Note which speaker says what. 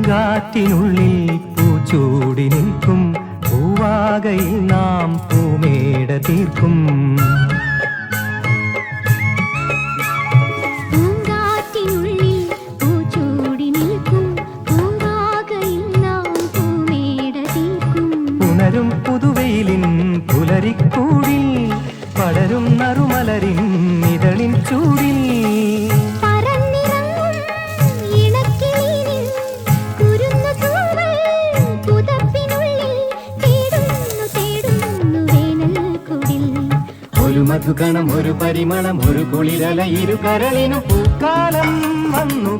Speaker 1: പൂങ്കാറ്റിനുള്ളിൽ പൂച്ചൂടി നിൽക്കും പൂവാകയിൽ നാം പൂമേട തീർക്കും. പുണരും പുതുവെയിലിൻ പുലരിക്കൂടിൽ പടരും നറുമലരിൻ ഇതളിൻ ചൂടിൽ ഒരു മധുകണം ഒരു പരിമളം ഒരു കുളിരല ഇരു കരളിനു പൂക്കാലം വന്നു.